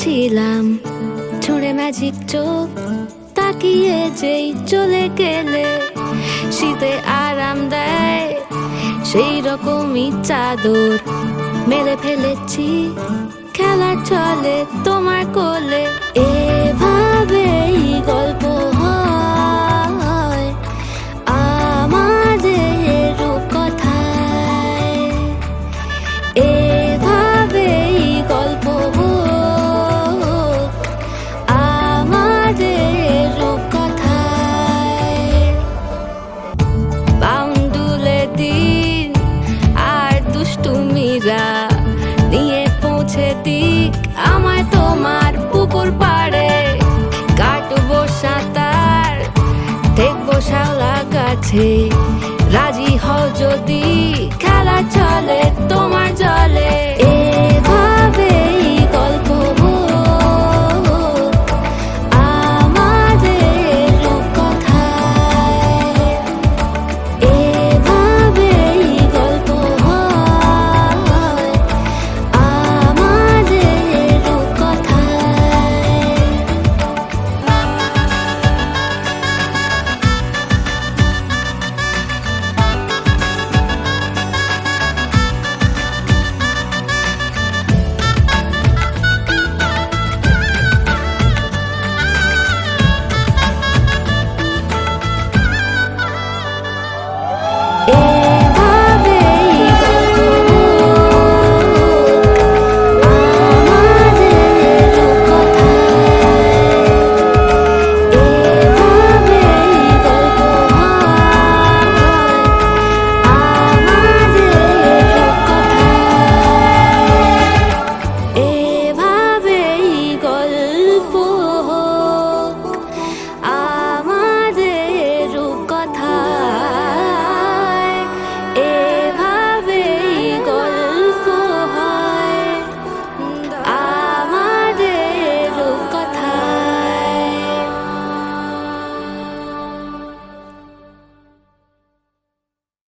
ছিলাম ছুঁড়ে ম্যাজিক চোখ তাকিয়ে যেই চলে গেলে শীতে আরাম দেয় সেই রকমই চাদর মেলে ফেলেছি খেলার চলে তোমার কোলে। এভাবেই গল্প হয় আমাদের রূপকথায়, এভাবেই গল্প হোক আমাদের রূপকথায়। বাউন্ডুলে দিন আর দুষ্টুমিরা নিয়ে পৌঁছে দিক আমায় তোমার পুকুর পাড়ে। কাটবো সাঁতার দেখবো শাওলা গাছে, রাজি হও যদি খেলা চলে তোমার জলে।